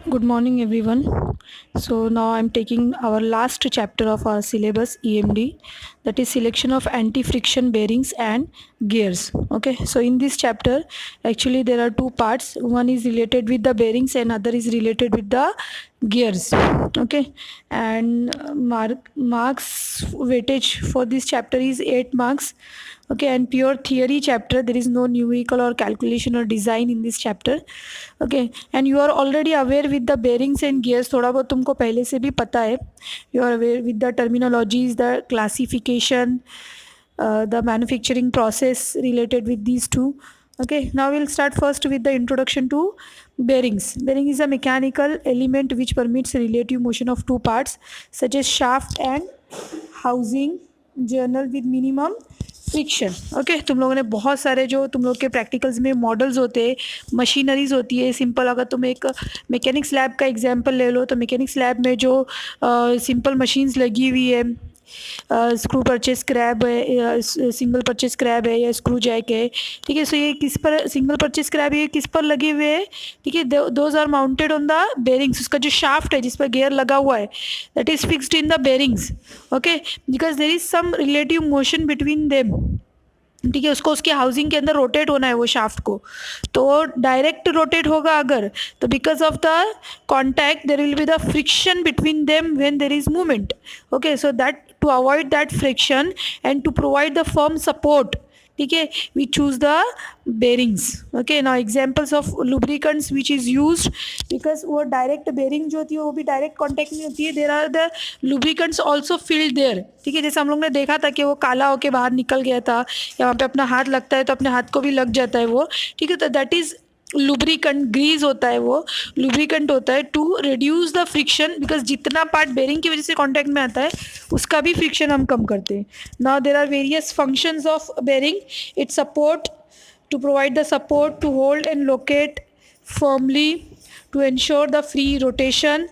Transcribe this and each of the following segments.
Good morning, everyone. So now I'm taking our last chapter of our syllabus EMD, that is selection of anti-friction bearings and gears. Okay, so in this chapter, actually there are two parts. One is related with the bearings and other is related with the gears. Okay, and marks weightage for this chapter is 8 marks. Okay, and pure theory chapter, there is no numerical or calculation or design in this chapter. Okay, and you are already aware with the bearings and gears, थोड़ा बहुत तुमको पहले से भी पता है. You are aware with the terminologies, the classification, the manufacturing process related with these two. Okay, now we'll start first with the introduction to bearings. Bearing is a mechanical element which permits relative motion of two parts such as shaft and housing journal with minimum friction. Okay, तुम लोगों ने बहुत सारे जो तुम लोग के practicals में मॉडल्स होते हैं, मशीनरीज होती है. सिंपल अगर तुम एक मैकेनिक्स लैब का एग्जांपल ले लो तो मैकेनिक्स लैब में जो सिंपल मशीन्स लगी हुई है, स्क्रू परचेस क्रैब है, सिंगल परचेस क्रैब है या स्क्रू जैक है. ठीक है, सो ये किस पर सिंगल परचेस क्रैब है, ये किस पर लगे हुए है. ठीक है, those are mounted on the bearings. उसका जो शाफ्ट है जिस पर गियर लगा हुआ है, that is fixed in the bearings. Okay, because there is some relative motion between them. ठीक है, उसको उसके हाउसिंग के अंदर रोटेट होना है वो शाफ्ट को, तो डायरेक्ट रोटेट होगा अगर, तो because of the contact there will be the friction between them when there is movement. Okay, so that to avoid that friction and to provide the firm support, ठीक है, we choose the bearings. Okay, now examples of lubricants which is used, because वो direct bearing जो होती है वो भी direct contact नहीं होती है. There are the lubricants also filled there. ठीक है, जैसे हम लोग ने देखा था कि वो काला होके बाहर निकल गया था, या वहाँ पे अपना हाथ लगता है तो अपने हाथ को भी लग जाता है वो. ठीक है, तो दैट इज़ लुब्रिकेंट. ग्रीज होता है वो, लुब्रिकेंट होता है to reduce the friction, because जितना पार्ट बेरिंग की वजह से कॉन्टैक्ट में आता है उसका भी फ्रिक्शन हम कम करते हैं. Now there are various functions of bearing. It support to provide the support to hold and locate firmly to ensure the free rotation.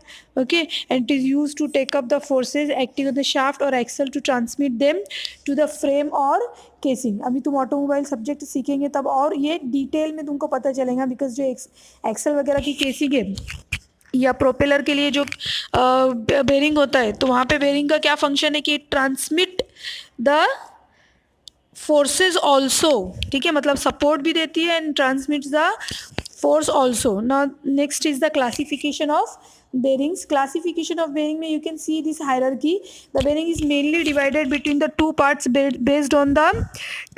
Okay, and it is used to take up the forces acting on the shaft or axle to transmit them to the frame or casing. अभी तुम automobile subject सीखेंगे तब और ये detail में तुमको पता चलेगा, बिकॉज जो एक्सल वगैरह की केसिंग है या प्रोपेलर के लिए जो बेरिंग होता है, तो वहाँ पे बेरिंग का क्या फंक्शन है कि ट्रांसमिट द फोर्सेस ऑल्सो. ठीक है, मतलब सपोर्ट भी देती है and transmits the force also. Now next is the classification of bearings. Classification of bearing में you can see this hierarchy. The bearing is mainly divided between the two parts based on the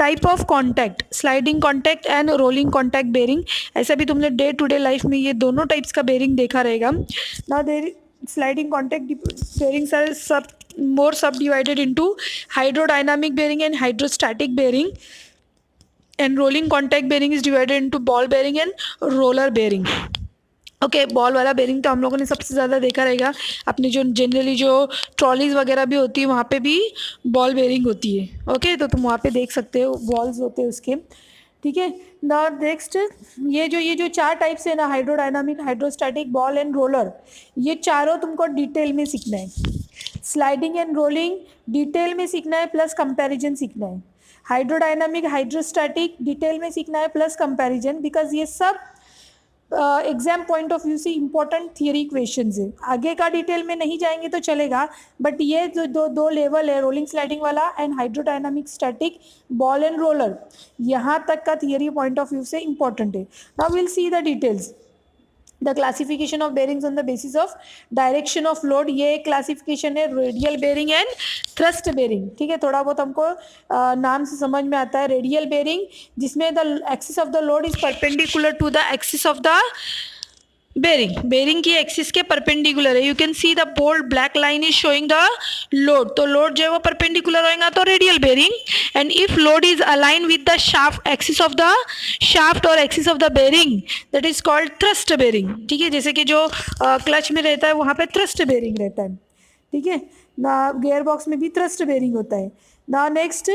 type of contact, sliding contact and rolling contact bearing. ऐसा भी तुमने day to day life में ये दोनों types का bearing देखा रहेगा. Now there sliding contact bearings are more subdivided into hydrodynamic bearing and hydrostatic bearing, and rolling contact bearing is divided into ball bearing and roller bearing. Okay, ball वाला bearing तो हम लोगों ने सबसे ज़्यादा देखा रहेगा. अपने जो जनरली जो ट्रॉलीज वगैरह भी होती है वहाँ पे भी बॉल बेरिंग होती है. ओके, तो तुम वहाँ पे देख सकते हो बॉल्स होते हैं उसके. ठीक है, द नेक्स्ट ये जो चार टाइप्स है ना, hydrodynamic, hydrostatic, ball and roller, ये चारों तुमको डिटेल में सीखना है. स्लाइडिंग एंड रोलिंग डिटेल में सीखना है प्लस कंपैरिजन सीखना है. हाइड्रोडायनामिक, हाइड्रोस्टैटिक डिटेल में सीखना है प्लस कंपैरिजन, बिकॉज ये सब एग्जाम पॉइंट ऑफ व्यू से इंपॉर्टेंट थियरी क्वेश्चंस है. आगे का डिटेल में नहीं जाएंगे तो चलेगा, बट ये जो दो लेवल है, रोलिंग स्लाइडिंग वाला and hydrodynamic static, ball and roller, यहाँ तक का थियरी पॉइंट ऑफ व्यू से इंपॉर्टेंट है. Now will see the details. The classification of bearings on the basis of direction of load. ये एक क्लासिफिकेशन है, radial bearing and thrust bearing. ठीक है, थोड़ा बहुत हमको नाम से समझ में आता है. रेडियल बेरिंग जिसमें the axis of the load is perpendicular to the axis of the bearing की एक्सिस के परपेंडिकुलर है. You can see the bold black line is showing the load, तो लोड जो है वो परपेंडिकुलर होएगा तो radial bearing. And if load is align with the shaft, axis of the shaft और axis of the bearing, that is called thrust bearing. ठीक है, जैसे कि जो क्लच में रहता है वहाँ पे थ्रस्ट बेरिंग रहता है. ठीक है ना, गियर बॉक्स में भी थ्रस्ट बेरिंग होता है. ना नेक्स्ट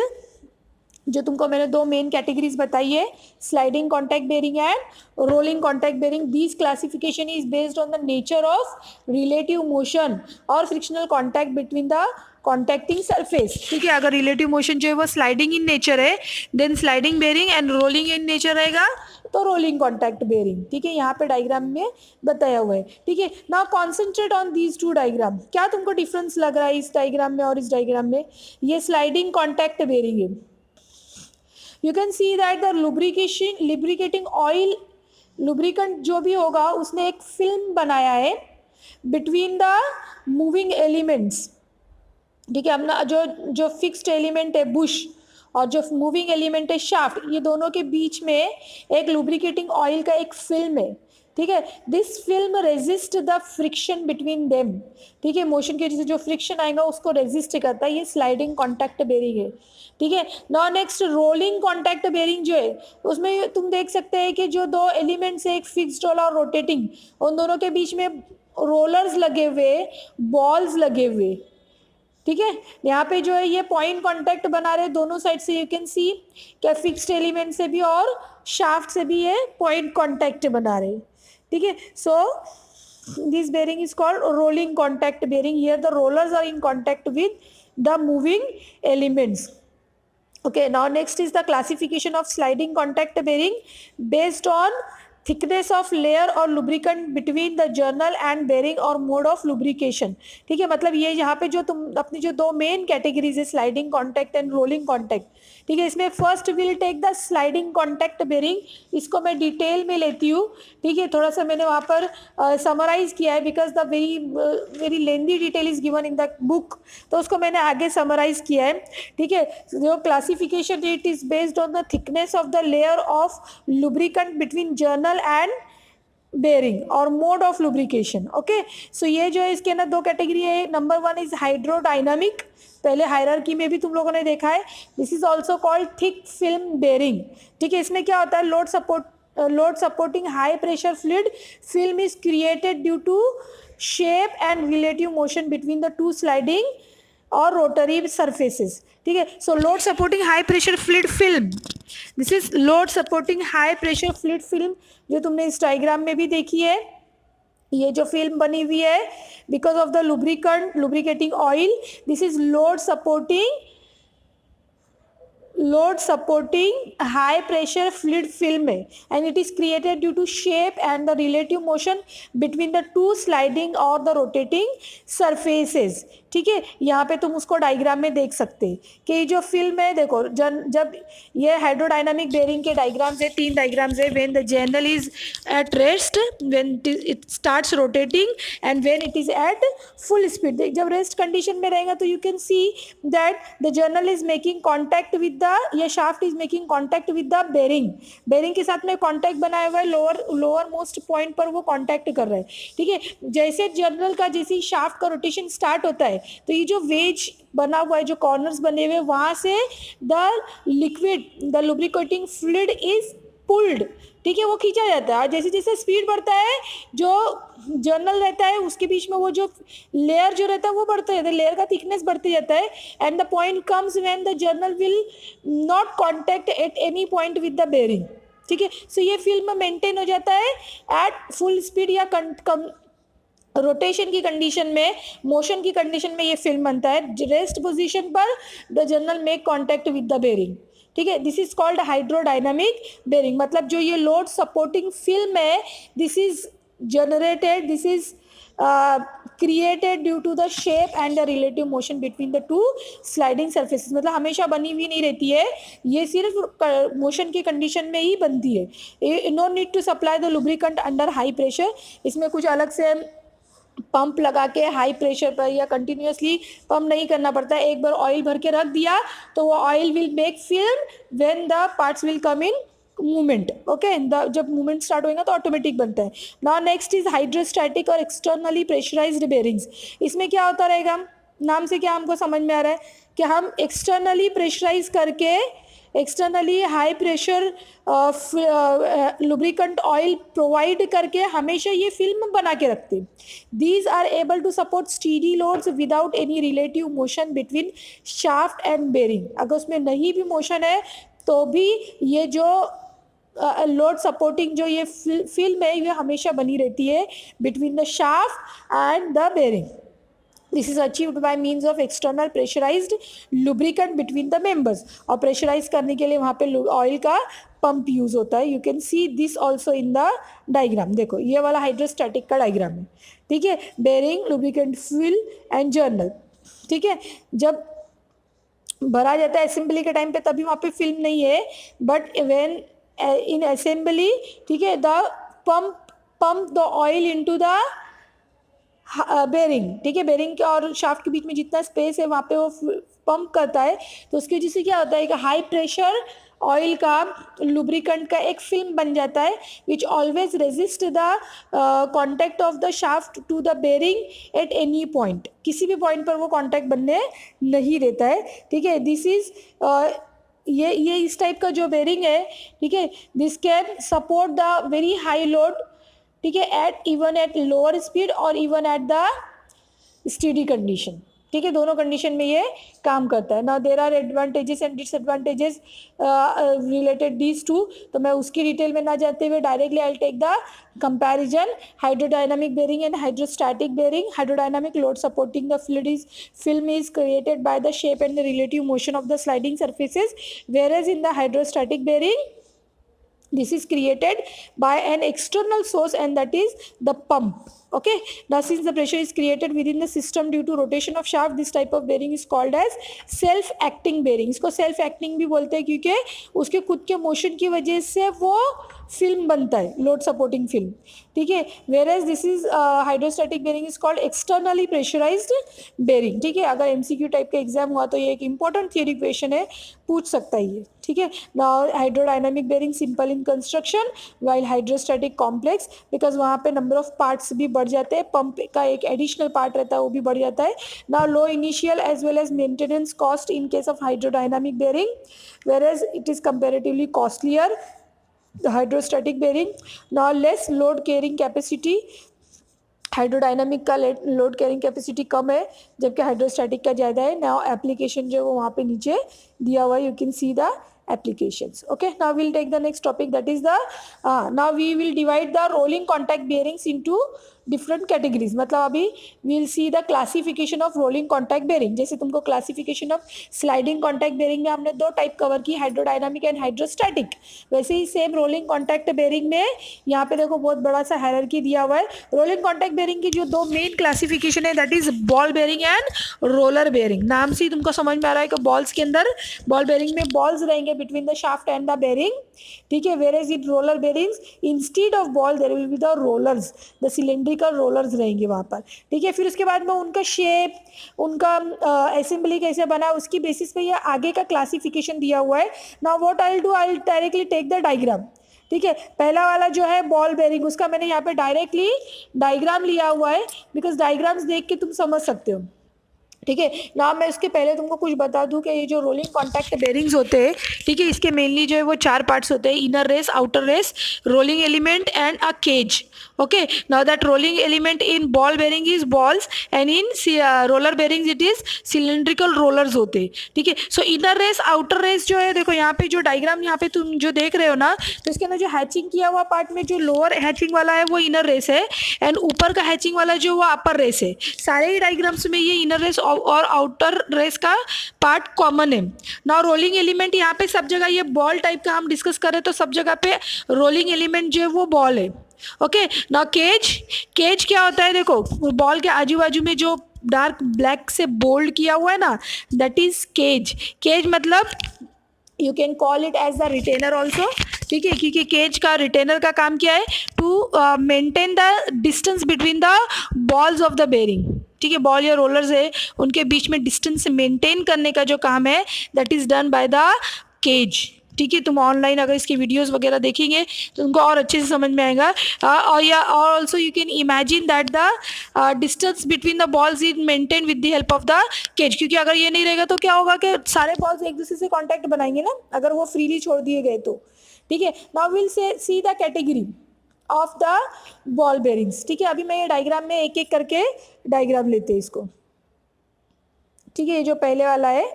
जो तुमको मैंने दो मेन कैटेगरीज बताई है, sliding contact bearing and rolling contact bearing. This classification is based on the nature of relative motion और frictional contact between the contacting surface, ठीक है। अगर रिलेटिव मोशन जो है वो स्लाइडिंग इन नेचर है, then sliding bearing, and rolling in nature रहेगा तो रोलिंग कॉन्टैक्ट बेरिंग, ठीक है। यहाँ पे डायग्राम में बताया हुआ है, ठीक है। Now concentrate on these two diagram. क्या तुमको डिफरेंस लग रहा है इस डायग्राम में और इस डायग्राम में? ये स्लाइडिंग कॉन्टैक्ट बेरिंग है। You can see that the lubricating oil, lubricant जो भी होगा उसने एक फिल्म बनाया है बिटवीन द मूविंग एलिमेंट्स, ठीक है। अपना जो जो फिक्स्ड एलिमेंट है बुश और जो मूविंग एलिमेंट है शाफ्ट, ये दोनों के बीच में एक लुब्रिकेटिंग ऑयल का एक फिल्म है, ठीक है। This film resist the friction between them, ठीक है। मोशन के जो फ्रिक्शन आएगा उसको रेजिस्ट करता है, ये स्लाइडिंग कॉन्टैक्ट बेरिंग है, ठीक है। Now next rolling contact bearing जो है उसमें तुम देख सकते हैं कि जो दो एलिमेंट्स है, एक फिक्स्ड और रोटेटिंग, उन दोनों के बीच में रोलर्स लगे हुए, बॉल्स लगे हुए, ठीक है। यहाँ पे जो है ये पॉइंट कांटेक्ट बना रहे दोनों साइड से। यू कैन सी क्या फिक्स्ड एलिमेंट से भी और शाफ्ट से भी ये पॉइंट कांटेक्ट बना रहे, ठीक है। So this bearing is called rolling contact bearing. Here the rollers are in contact with the moving elements. Okay, now next is the classification of sliding contact bearing based on thickness of layer और lubricant between the journal and bearing और mode of lubrication, ठीक है। मतलब ये यहाँ पे जो तुम अपनी जो दो मेन कैटेगरीज है, sliding contact and rolling contact, ठीक है। इसमें first will take the sliding contact bearing, इसको मैं डिटेल में लेती हूँ, ठीक है। थोड़ा सा मैंने वहाँ पर समराइज किया है because the very lengthy detail is given in the book, तो उसको मैंने आगे समराइज किया है, ठीक है। जो classification it is based on the thickness of the layer of lubricant between journal and bearing और mode of lubrication, okay. So ये जो है इसके अंदर दो कैटेगरी है। नंबर वन इज हाइड्रोडायनामिक, पहले हायरार्की में भी तुम लोगों ने देखा है। This is also called thick film bearing, ठीक है। इसमें क्या होता है, load supporting high pressure fluid film is created due to shape and relative motion between the two sliding और रोटरी सरफेसेस, ठीक है। सो load supporting high pressure fluid film, this is load supporting high pressure fluid film, जो तुमने इस diagram में भी देखी है। ये जो फिल्म बनी हुई है because of the lubricating oil, this is load supporting high pressure fluid film है and it is created due to shape and the relative motion between the two sliding और द रोटेटिंग सरफेसेस, ठीक है। यहाँ पे तुम उसको diagram में देख सकते कि ये जो फिल्म है, देखो जब ये हाइड्रोडायनामिक बेरिंग के डायग्राम्स है, 3 डायग्राम्स है। When the journal is at rest, when it starts rotating and when it is at full speed. जब रेस्ट कंडीशन में रहेगा तो you can see that the journal is making contact with the, या shaft is making contact with the bearing के साथ में contact बनाया हुआ है, लोअर मोस्ट पॉइंट पर वो कॉन्टैक्ट कर रहा है, ठीक है। जैसे जर्नल का जैसे शाफ्ट का रोटेशन स्टार्ट होता है तो ये जो वेज बना हुआ है, जो कॉर्नर्स बने हुए, वहां से the lubricating fluid is pulled, ठीक है, वो खींचा जाता है। जैसे जैसे स्पीड बढ़ता है, जो जर्नल रहता है उसके बीच में वो जो लेयर जो रहता है वो बढ़ता जाता है, लेयर का थिकनेस बढ़ते जाता है and the point comes when the journal will not contact at any point with the bearing, ठीक है। सो ये फिल्म मेंटेन हो जाता है एट फुल स्पीड या रोटेशन की कंडीशन में, मोशन की कंडीशन में ये फिल्म बनता है। रेस्ट पोजीशन पर the journal make contact with the bearing, ठीक है। This is called hydrodynamic bearing. मतलब जो ये लोड सपोर्टिंग फिल्म है, this is generated, this is created due to the shape and the relative motion between the two sliding surfaces. मतलब हमेशा बनी हुई नहीं रहती है, ये सिर्फ मोशन की कंडीशन में ही बनती है। No need to supply the lubricant under high pressure, इसमें कुछ अलग से पंप लगा के हाई प्रेशर पर या कंटिन्यूसली पंप नहीं करना पड़ता है। एक बार ऑयल भर के रख दिया तो वो oil will make film when the parts will come in movement, okay. जब मूवमेंट स्टार्ट होएगा तो ऑटोमेटिक बनता है। नाउ नेक्स्ट इज हाइड्रोस्टैटिक और एक्सटर्नली प्रेशराइज्ड बेरिंग्स। इसमें क्या होता रहेगा, नाम से क्या हमको समझ में आ रहा है कि हम एक्सटर्नली प्रेशराइज करके, externally high pressure lubricant oil provide करके हमेशा ये फिल्म बना के रखते। These are able to support steady loads without any relative motion between shaft and bearing. अगर उसमें नहीं भी मोशन है तो भी ये जो लोड सपोर्टिंग जो ये फिल्म है ये हमेशा बनी रहती है between the shaft and the bearing. This is achieved by means of external pressurised lubricant between the members, और प्रेशराइज करने के लिए वहाँ पे ऑयल का पंप यूज होता है. You can see this also in the diagram. देखो ये वाला हाइड्रोस्टैटिक का डायग्राम है, ठीक है. Bearing, lubricant, fuel and journal, ठीक है. जब भरा जाता है असेंबली के टाइम पे तभी वहाँ पे फिल्म नहीं है, बट व्हेन इन असेंबली, ठीक है, the pump the oil into the bearing, ठीक है. बेरिंग के और शाफ्ट के बीच में जितना स्पेस है वहाँ पे वो पंप करता है. तो उसकी वजह से क्या होता है कि हाई प्रेशर ऑयल का लुब्रिकेंट का एक फिल्म बन जाता है which always resist the contact of the shaft to the bearing at any point. किसी भी पॉइंट पर वो कॉन्टैक्ट बनने नहीं देता है, ठीक है. दिस इज ये इस टाइप का जो बेरिंग है, ठीक है, this can support the very high load, ठीक है, at even at lower speed और even at the steady condition, ठीक है. दोनों कंडीशन में ये काम करता है. Now there are advantages and disadvantages related these two. तो मैं उसकी डिटेल में ना जाते हुए directly I will take the comparison. Hydrodynamic bearing and hydrostatic bearing. Hydrodynamic load supporting the film is created by the shape and the relative motion of the sliding surfaces, whereas in the hydrostatic bearing this is created by an external source, and that is the pump. Okay, now since the pressure is created within the system due to rotation of shaft, this type of bearing is called as self acting bearing. इसको self acting भी बोलते हैं क्योंकि उसके खुद के motion की वजह से वो फिल्म बनता है, लोड सपोर्टिंग फिल्म, ठीक है. Whereas this is hydrostatic bearing is called externally pressurised bearing, ठीक है. अगर एमसीक्यू टाइप का एग्जाम हुआ तो ये एक इंपॉर्टेंट थियरी क्वेश्चन है, पूछ सकता है ये, ठीक है. Now hydrodynamic bearing simple in construction while hydrostatic complex, because वहाँ पे नंबर ऑफ पार्ट्स भी बढ़ जाते हैं, पंप का एक एडिशनल पार्ट रहता है वो भी बढ़ जाता है. Now low initial as well as maintenance cost in case of hydrodynamic bearing, whereas it is comparatively costlier the hydrostatic bearing. Now less load carrying capacity. हाइड्रोडायनामिक का लोड कैरिंग कैपेसिटी कम है जबकि हाइड्रोस्टैटिक का ज़्यादा है. Now application जो है वो वहाँ पे नीचे दिया हुआ है, you can see the applications. Okay, now we'll take the next topic, that is the now we will divide the rolling contact bearings into different categories. मतलब अभी we'll see the classification of rolling contact bearing. जैसे तुमको classification of sliding contact bearing में हमने दो type cover की, hydrodynamic and hydrostatic, वैसे ही same rolling contact bearing में यहाँ पे देखो बहुत बड़ा सा हायरार्की दिया हुआ है. रोलिंग कॉन्टैक्ट बेरिंग की जो दो मेन क्लासिफिकेशन है that is ball bearing and roller bearing. नाम से ही तुमको समझ में आ रहा है कि बॉल्स के अंदर, बॉल बेरिंग में बॉल्स रहेंगे between the shaft and the bearing, ठीक है. whereas in roller bearings instead of ball there will be the rollers, the cylindrical rollers रहेंगे वहाँ पर, ठीक है. फिर उसके बाद में उनका शेप, उनका असेंबली कैसे बना उसकी बेसिस पे ये आगे का क्लासिफिकेशन दिया हुआ है. Now what I will do, I will directly take the diagram, ठीक है. पहला वाला जो है बॉल बेरिंग, उसका मैंने यहाँ पे डायरेक्टली डायग्राम लिया हुआ है बिकॉज डायग्राम्स देख के तुम समझ सकते हो, ठीक है. ना मैं इसके पहले तुमको कुछ बता दूं कि ये जो रोलिंग कॉन्टैक्ट बेरिंग्स होते हैं, ठीक है, इसके मेनली जो है वो चार पार्ट्स होते हैं, inner race, outer race, rolling element and a cage. Okay, now that rolling element in ball bearing is balls and in roller bearings it is cylindrical rollers होते हैं, ठीक है. सो इनर रेस, आउटर रेस जो है, देखो यहाँ पे जो डायग्राम यहाँ पे तुम जो देख रहे हो ना, तो इसके अंदर जो हैचिंग किया हुआ पार्ट में जो लोअर हैचिंग वाला है वो इनर रेस है एंड ऊपर का हैचिंग वाला जो वो अपर रेस है. सारे ही डायग्राम्स में ये इनर रेस और आउटर रेस का पार्ट कॉमन है. नाउ रोलिंग एलिमेंट यहाँ पे सब जगह, ये बॉल टाइप का हम डिस्कस करें तो सब जगह पे रोलिंग एलिमेंट जो है वो बॉल है. ओके, नाउ केज क्या होता है, देखो बॉल के आजू बाजू में जो डार्क ब्लैक से बोल्ड किया हुआ है ना, दैट इज केज मतलब you can call it as the retainer also, ठीक है, क्योंकि केज का रिटेनर का काम क्या है, to maintain the distance between the balls of the bearing, ठीक है. बॉल या रोलर्स है उनके बीच में डिस्टेंस मेंटेन करने का जो काम है that is done by the cage, ठीक है. तुम ऑनलाइन अगर इसकी वीडियोस वगैरह देखेंगे तो तुमको और अच्छे से समझ में आएगा. और also you can imagine that the distance between the balls is maintain with the help of the cage, क्योंकि अगर ये नहीं रहेगा तो क्या होगा कि सारे बॉल्स एक दूसरे से कॉन्टैक्ट बनाएंगे ना अगर वो फ्रीली छोड़ दिए गए तो, ठीक है. Now will see the category of the ball bearings, ठीक है. अभी मैं ये डायग्राम में एक एक करके डायग्राम लेते हैं इसको, ठीक है. ये जो पहले वाला है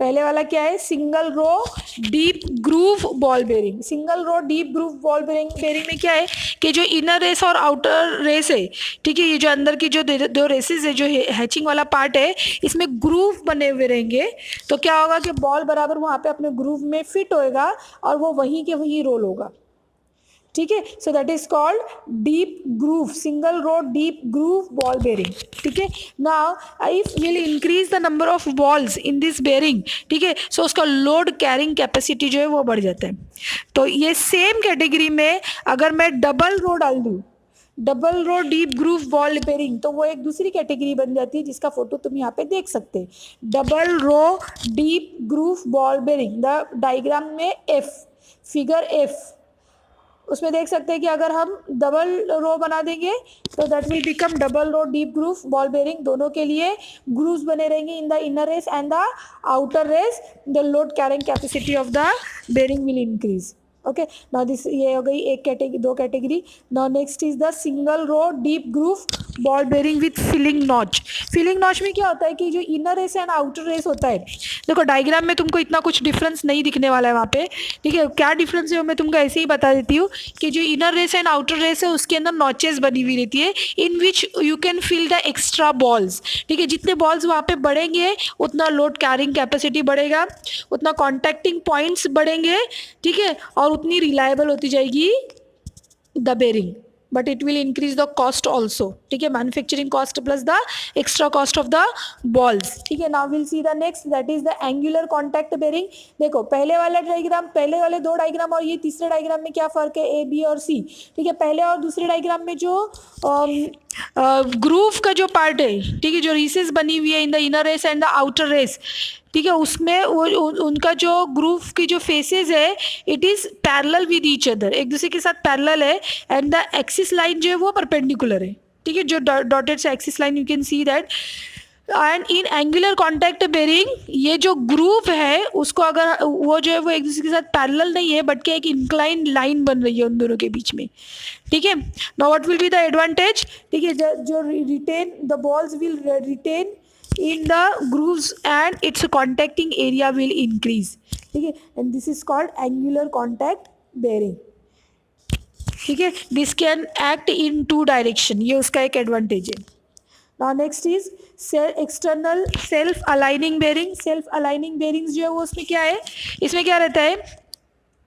पहले वाला क्या है, single row deep groove ball bearing. Single row deep groove ball bearing में क्या है कि जो इनर रेस और आउटर रेस है, ठीक है, ये जो अंदर की जो दो रेसेस है, जो हैचिंग वाला पार्ट है, इसमें ग्रूव बने हुए रहेंगे। तो क्या होगा कि बॉल बराबर वहाँ पे अपने ग्रूव में फिट होएगा और वो वहीं के वहीं रोल होगा, ठीक है। So that is called deep groove, single row deep groove ball bearing, ठीक है। Now if will increase the number of balls in this bearing, ठीक है, सो उसका लोड कैरिंग कैपेसिटी जो है वो बढ़ जाता है। तो ये सेम कैटेगरी में अगर मैं डबल रो डाल दूँ, double row deep groove ball bearing, तो वो एक दूसरी कैटेगरी बन जाती है जिसका फोटो तुम यहाँ पे देख सकते हैं। Double row deep groove ball bearing, the diagram में एफ, फिगर एफ, उसमें देख सकते हैं कि अगर हम डबल रो बना देंगे तो that will become double row deep groove ball bearing. दोनों के लिए ग्रूव्स बने रहेंगे in the inner race and the outer race, the load carrying capacity of the bearing will increase. Okay, now this, ये हो गई एक कैटेगरी, दो category. Now next is the single row deep groove ball bearing with filling notch. Filling notch में क्या होता है कि जो inner race and outer race होता है, देखो डायग्राम में तुमको इतना कुछ डिफरेंस नहीं दिखने वाला है वहाँ पे, ठीक है। क्या डिफरेंस है मैं तुमको ऐसे ही बता देती हूँ कि जो inner race and outer race है उसके अंदर नॉचेस बनी हुई रहती है in which you can fill the extra balls, ठीक है। जितने बॉल्स वहाँ पे बढ़ेंगे उतना लोड कैरिंग कैपेसिटी बढ़ेगा, उतना कॉन्टैक्टिंग पॉइंट्स बढ़ेंगे, ठीक है, और उतनी रिलायबल होती जाएगी the bearing, but it will increase the cost also, ठीक है, manufacturing cost plus the extra cost of the balls, ठीक है। Now will see the next, that is the angular contact bearing. देखो पहले वाला डायग्राम, पहले वाले दो डायग्राम और ये तीसरे डायग्राम में क्या फर्क है, ए बी और सी, ठीक है। पहले और दूसरे डायग्राम में जो ग्रूव का जो पार्ट है, ठीक है, जो रीसेस बनी हुई है in the inner race and the outer race, ठीक है, उसमें वो उनका जो ग्रूव की जो फेसेस है it is parallel with each other, एक दूसरे के साथ पैरेलल है, एंड द एक्सिस लाइन जो है वो परपेंडिकुलर है, ठीक है, जो डॉटेड से axis line you can see that. And in angular contact bearing ये जो ग्रूव है उसको अगर वो जो है वो एक दूसरे के साथ पैरेलल नहीं है बट क्या एक इंक्लाइन लाइन बन रही है उन दोनों के बीच में, ठीक है। Now what will be the advantage, ठीक है, जो retain the balls will retain in the grooves and its contacting area will increase, ठीक है, and this is called angular contact bearing, ठीक है। this can act in two direction, ये उसका एक एडवांटेज है। now next is external self aligning bearing. Self aligning bearings जो है वो उसमें क्या है, इसमें क्या रहता है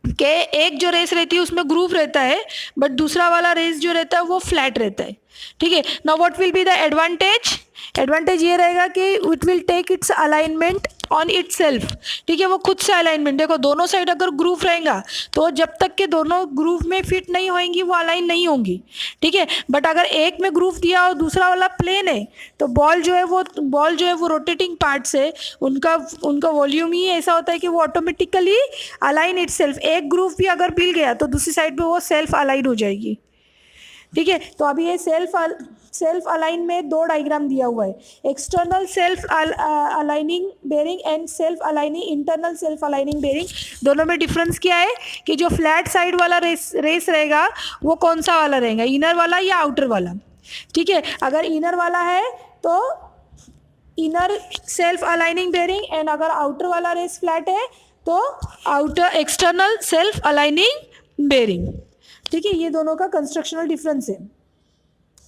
कि एक जो रेस रहती है उसमें ग्रूव रहता है बट दूसरा वाला रेस जो रहता है वो फ्लैट रहता है, ठीक है। Now what will be the advantage, advantage ये रहेगा कि it will take its alignment on itself, ठीक है, वो खुद से अलाइनमेंट, देखो दोनों साइड अगर ग्रूव रहेगा तो जब तक के दोनों ग्रूव में फिट नहीं होंगी वो अलाइन नहीं होंगी, ठीक है। बट अगर एक में ग्रूव दिया और दूसरा वाला प्लेन है तो बॉल जो है वो रोटेटिंग पार्ट से उनका वॉल्यूम ही ऐसा होता है कि वो ऑटोमेटिकली अलाइन इट सेल्फ, एक ग्रूव भी अगर मिल गया तो दूसरी साइड पे वो सेल्फ अलाइन हो जाएगी, ठीक है। तो अभी ये सेल्फ अलाइन में दो डायग्राम दिया हुआ है, external self aligning bearing and self aligning internal self aligning bearing. दोनों में डिफरेंस क्या है कि जो फ्लैट साइड वाला रेस रहेगा वो कौन सा वाला रहेगा, इनर वाला या आउटर वाला, ठीक है। अगर इनर वाला है तो inner self aligning bearing, and अगर आउटर वाला रेस फ्लैट है तो outer external self aligning bearing, ठीक है। ये दोनों का कंस्ट्रक्शनल डिफरेंस है।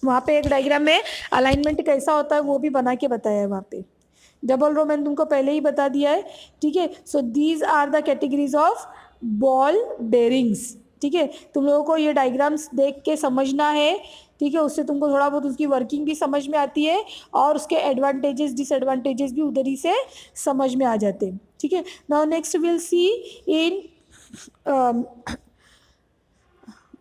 वहाँ पे एक डायग्राम में अलाइनमेंट कैसा होता है वो भी बना के बताया है वहाँ पे। डबल रो मैंने तुमको पहले ही बता दिया है, ठीक है। So these are the categories of ball bearings, ठीक है। तुम लोगों को ये डायग्राम्स देख के समझना है, ठीक है, उससे तुमको थोड़ा बहुत उसकी वर्किंग भी समझ में आती है और उसके एडवांटेजेस डिसएडवांटेजेस भी उधर ही से समझ में आ जाते हैं, ठीक है। Now next will see in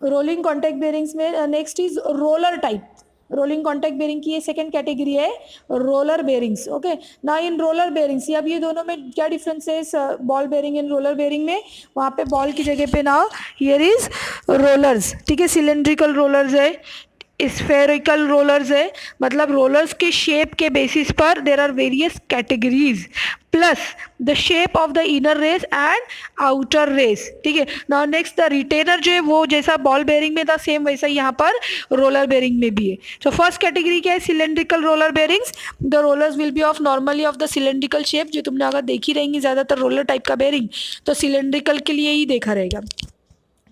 rolling contact bearings में next is roller type. Rolling contact bearing की ये सेकंड कैटेगरी है, रोलर बेरिंग्स, ओके। ना इन रोलर बेरिंग्स, अब ये दोनों में क्या डिफरेंस है ball bearing and roller bearing में, वहाँ पे बॉल की जगह पे ना हियर इज रोलर्स, ठीक है, सिलेंड्रिकल रोलर्स है, स्फेरिकल रोलर्स है, मतलब रोलर्स के शेप के बेसिस पर there are various categories plus the shape of the inner race and outer race. ठीक है. नाउ नेक्स्ट द रिटेनर जो है वो जैसा बॉल बेरिंग में था सेम वैसा यहाँ पर रोलर बेरिंग में भी है. सो फर्स्ट कैटेगरी क्या है, cylindrical roller bearings. The rollers will be of normally of the cylindrical shape. जो तुमने अगर देखी रहेंगी ज़्यादातर रोलर टाइप का बेरिंग तो सिलेंड्रिकल के लिए ही देखा रहेगा.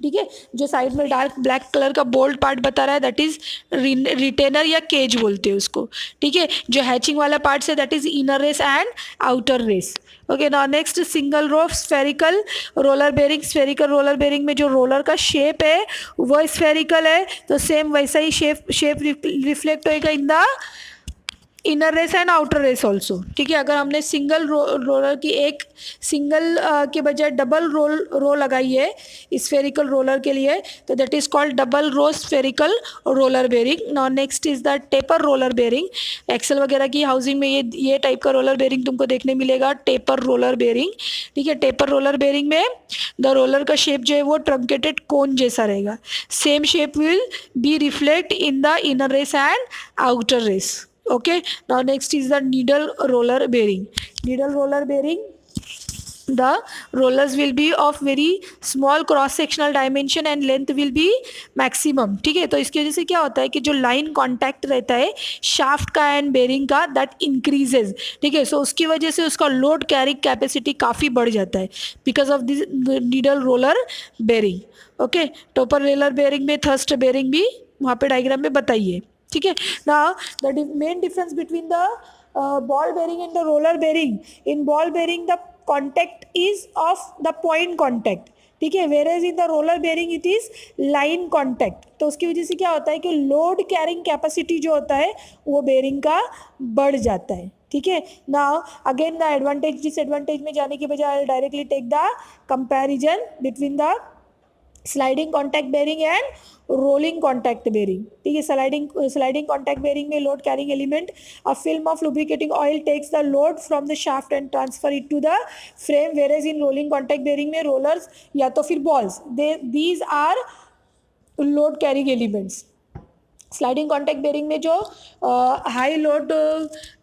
ठीक है. जो साइड में डार्क ब्लैक कलर का बोल्ड पार्ट बता रहा है दैट इज रिटेनर या केज बोलते हैं उसको. ठीक है. जो हैचिंग वाला पार्ट है that is inner race and outer race. Okay. Now next single row spherical roller bearing. Spherical roller bearing में जो रोलर का शेप है वो स्फेरिकल है, तो सेम वैसा ही शेप रिफ्लेक्ट होएगा in the inner race and outer race also. ठीक है. अगर हमने सिंगल रोलर की एक सिंगल के बजाय डबल रो लगाई है स्फेरिकल रोलर के लिए तो that is called double row spherical roller bearing. Now next is the taper roller bearing. Axle वगैरह की हाउसिंग में ये टाइप का रोलर बेरिंग तुमको देखने मिलेगा, टेपर रोलर बेरिंग. ठीक है. टेपर रोलर बेरिंग में द रोलर का शेप जो है वो ट्रंकेटेड कोन जैसा रहेगा. Same shape will be reflect in the inner race and outer race. Okay, now next is the needle roller bearing. Needle roller bearing, the rollers will be of very small cross sectional dimension and length will be maximum. ठीक है. तो इसकी वजह से क्या होता है कि जो लाइन कांटेक्ट रहता है शाफ्ट का एंड बेरिंग का दैट इंक्रीजेज. ठीक है. सो उसकी वजह से उसका लोड कैरी कैपेसिटी काफ़ी बढ़ जाता है because of this needle roller bearing. Okay. Taper roller bearing में थर्स्ट बेरिंग भी वहाँ पे डायग्राम में बताइए. ठीक है. Now the main difference between the ball bearing and the roller bearing. In ball bearing the contact is of the point contact. ठीक है. Whereas in the roller bearing it is line contact. तो उसकी वजह से क्या होता है कि लोड कैरिंग कैपेसिटी जो होता है वो बेरिंग का बढ़ जाता है. ठीक है. Now again the advantage disadvantage में जाने के बजाय directly take the comparison between the sliding contact bearing and rolling contact bearing. ठीक है. स्लाइडिंग कॉन्टैक्ट बेरिंग में load carrying element a film of lubricating oil takes the load from the shaft and transfer it to the frame. Whereas in rolling contact bearing में rollers या तो फिर balls these are load carrying elements. Sliding contact bearing में जो high load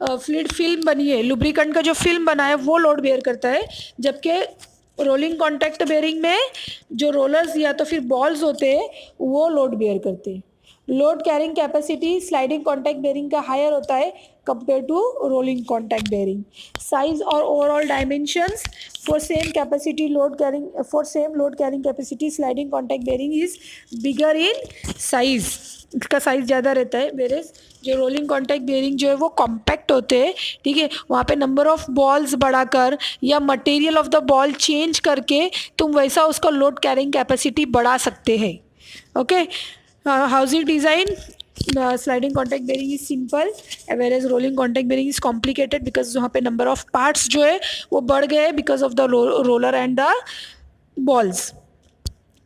fluid film बनी है lubricant का जो फिल्म बना है वो लोड बेयर करता है, जबकि रोलिंग कॉन्टैक्ट बेरिंग में जो रोलर्स या तो फिर बॉल्स होते हैं वो लोड बेयर करते हैं. Load carrying capacity sliding contact bearing का हायर होता है compare to rolling contact bearing. Size और overall dimensions for same capacity load carrying for same load carrying capacity sliding contact bearing is bigger in size. इसका size ज़्यादा रहता है. वेरेज जो rolling contact bearing जो है वो कॉम्पैक्ट होते हैं. ठीक है. वहाँ पे नंबर ऑफ बॉल्स बढ़ाकर या material of the ball change करके तुम वैसा उसका लोड कैरिंग कैपेसिटी बढ़ा सकते हैं. Okay. Housing design sliding contact bearing is simple whereas rolling contact bearing is complicated because वहाँ पे नंबर ऑफ पार्ट्स जो है वो बढ़ गए because of the roller and the balls.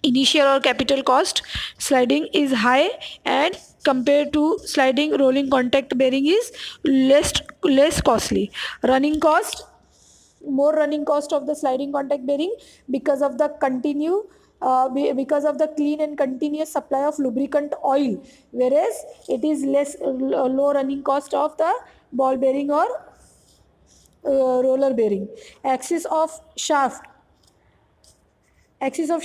Initial or capital cost sliding is high and compared to sliding rolling contact bearing is less costly. Running cost, more running cost of the sliding contact bearing because of the because of the clean and continuous supply of lubricant oil, whereas it is low running cost of the ball bearing or roller bearing. Axis of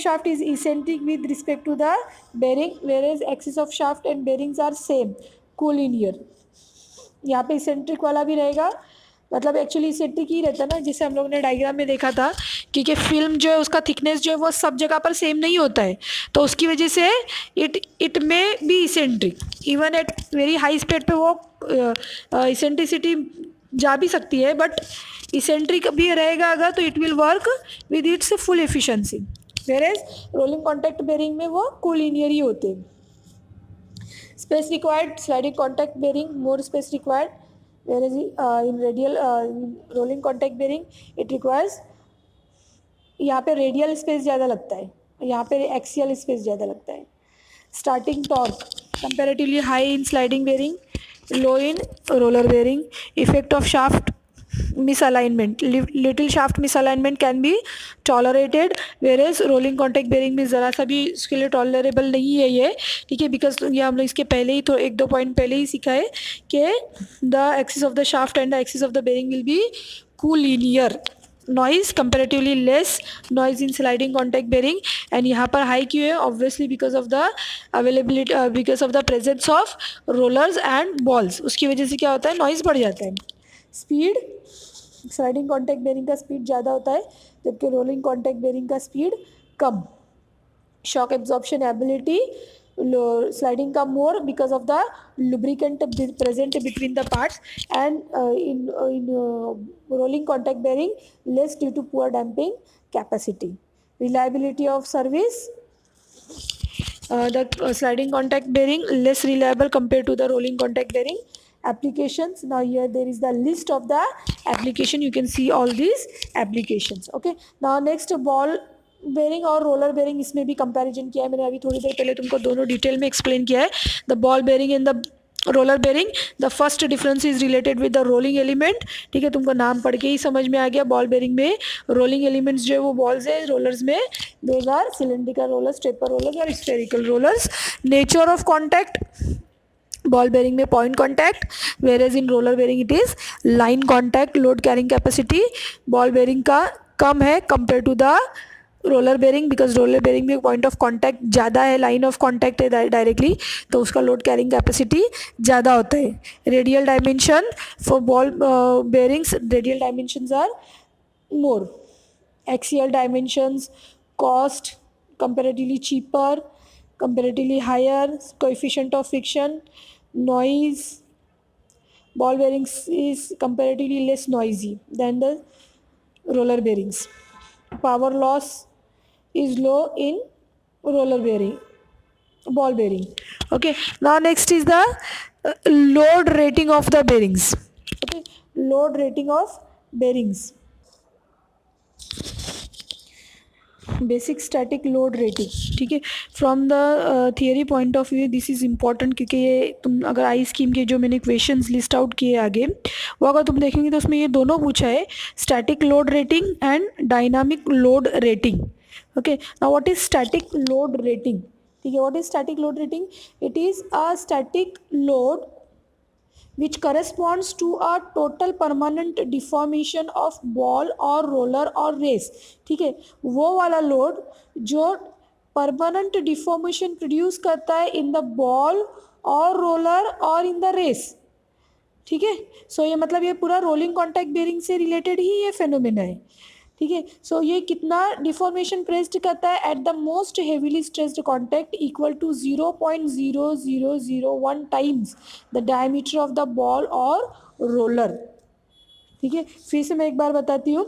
shaft is eccentric with respect to the bearing, whereas axis of shaft and bearings are same, collinear. यहाँ पे eccentric वाला भी रहेगा, मतलब actually eccentric ही रहता है ना, जिसे हम लोग ने डायग्राम में देखा था क्योंकि फिल्म जो है उसका थिकनेस जो है वो सब जगह पर सेम नहीं होता है, तो उसकी वजह से इट में be eccentric. Even at very high speed पे वो eccentricity जा भी सकती है, बट eccentric भी रहेगा अगर तो it will work with its full efficiency. Whereas rolling contact bearing में वो कोलिनियर ही होते हैं. Space required sliding contact bearing more space required, whereas in radial rolling contact bearing it requires, यहाँ पे रेडियल स्पेस ज़्यादा लगता है, यहाँ पे एक्सियल स्पेस ज़्यादा लगता है. Starting torque comparatively high in sliding bearing, low in roller bearing. Effect of shaft misalignment. Little shaft misalignment can be tolerated, whereas rolling contact bearing में ज़रा सा भी इसके लिए tolerable नहीं है ये, ठीक है, because ये हम लोग इसके पहले ही तो 1-2 पॉइंट पहले ही सीखा है कि the axis of the shaft and the axis of the bearing will be collinear. Noise comparatively less noise in sliding contact bearing, and यहाँ पर हाई क्यों है? Obviously because of the availability because of the presence of rollers and balls. उसकी वजह से क्या होता है? नॉइज़ बढ़ जाता है. स्पीड, स्लाइडिंग कॉन्टैक्ट बेरिंग का स्पीड ज़्यादा होता है जबकि रोलिंग कॉन्टैक्ट बेरिंग का स्पीड कम. Shock absorption ability, sliding come more because of the lubricant present between the parts, and in rolling contact bearing less due to poor damping capacity. Reliability of service, the sliding contact bearing less reliable compared to the rolling contact bearing. Applications, now here there is the list of the application, you can see all these applications. Okay, now next ball bearing और roller bearing, इसमें भी comparison किया है मैंने अभी थोड़ी देर पहले तुमको दोनों डिटेल में एक्सप्लेन किया है. The ball bearing and the roller bearing, the first difference is related with the rolling element. ठीक है, तुमको नाम पढ़ के ही समझ में आ गया. बॉल बेरिंग में रोलिंग एलिमेंट्स जो है वो बॉल्स है, रोलर्स में those are cylindrical rollers, taper rollers और spherical rollers. Nature of contact, ball bearing में point contact, whereas in roller bearing it is line contact. Load carrying capacity ball bearing का कम है compare to the roller bearing, because roller bearing में point of contact ज़्यादा है, line of contact है directly, तो उसका load carrying capacity ज़्यादा होता है. Radial dimension for ball bearings, radial dimensions are more. Axial dimensions, cost comparatively cheaper, comparatively higher, coefficient of friction, noise, ball bearings is comparatively less noisy than the roller bearings. Power loss is low in roller bearing, ball bearing. Okay, now next is the load rating of the bearings. Okay, load rating of bearings. Basic static load rating. ठीक है, from the theory point of view this is important, क्योंकि ये तुम अगर आई scheme के जो मैंने questions list out किए आगे वो अगर तुम देखेंगे तो उसमें ये दोनों पूछा है, static load rating and dynamic load rating. Okay, now what is static load rating? ठीक है, what is static load rating? It is a static load which corresponds to a total permanent deformation of ball or roller or race. ठीक है, वो वाला load जो permanent deformation produce करता है in the ball और रोलर और in the race. ठीक है, सो ये मतलब ये पूरा रोलिंग कॉन्टैक्ट बेरिंग से रिलेटेड ही ये फेनोमेना है. ठीक है, सो ये कितना डिफॉर्मेशन प्रेस्ड करता है at the most heavily stressed contact equal to 0.0001 times the diameter of the ball और रोलर. ठीक है, फिर से मैं एक बार बताती हूँ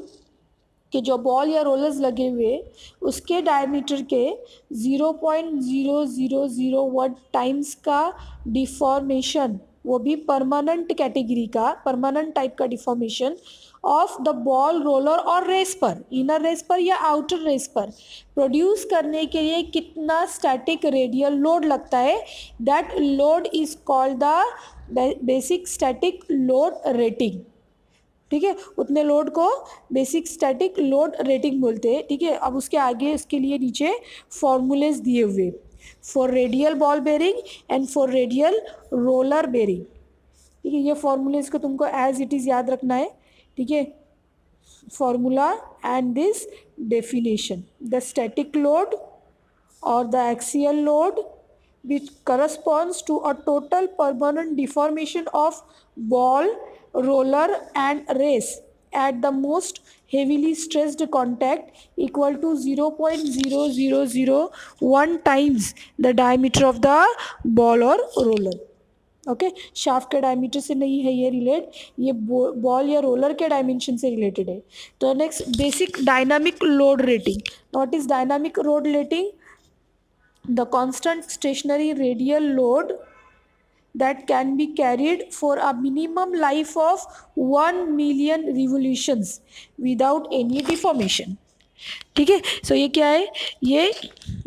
कि जो बॉल या रोलर्स लगे हुए उसके डायमीटर के 0.0001 टाइम्स का डिफॉर्मेशन, वो भी परमानेंट कैटेगरी का, परमानेंट टाइप का deformation of the ball, roller और रेस पर, इनर रेस पर या आउटर रेस पर प्रोड्यूस करने के लिए कितना स्टैटिक रेडियल लोड लगता है, that load is called the basic static load rating. ठीक है, उतने लोड को बेसिक स्टैटिक लोड रेटिंग बोलते हैं. ठीक है, अब उसके आगे इसके लिए नीचे फॉर्मूलेस दिए हुए for radial ball bearing and for radial roller bearing. ठीक है, ये फॉर्मूलेस को तुमको एज इट इज़ याद रखना है. ठीक है, formula and this definition, the static load और the axial load which corresponds to a total permanent deformation of ball, roller and race at the most heavily stressed contact equal to 0.0001 times the diameter of the ball or roller. Okay, shaft के diameter से नहीं है ये relate, ये ball या roller के dimension से related है. तो next basic dynamic load rating. What is dynamic load rating? The constant stationary radial load that can be carried for a minimum life of 1 million revolutions without any deformation. ठीक है। So ये क्या है, ये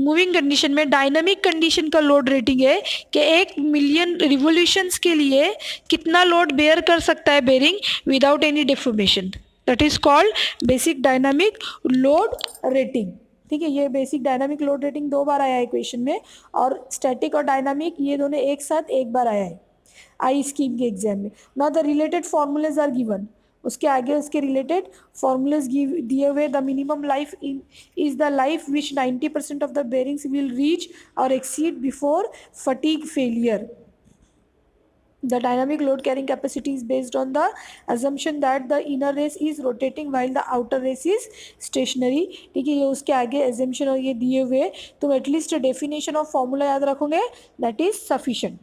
moving condition में dynamic condition का load rating है कि 1 मिलियन रिवोल्यूशंस के लिए कितना लोड बेयर कर सकता है bearing without any deformation, that is called basic dynamic load rating. ठीक है, ये बेसिक डायनामिक लोड रेटिंग 2 बार आया है क्वेश्चन में, और स्टैटिक और डायनामिक ये दोनों एक साथ 1 बार आया है आई स्कीम के एग्जाम में। Now the related formulae are given, उसके आगे उसके रिलेटेड फॉर्मूलेज दिए हुए। The minimum life in is the life which 90% of the bearings will reach और exceed before fatigue failure. The dynamic load carrying capacity is based on the assumption that the inner race is rotating while the outer race is stationary। ठीक है, ये उसके आगे assumption और ये दिए हुए, तो एटलीस्ट डेफिनेशन ऑफ फॉर्मूला याद रखोगे, that is sufficient.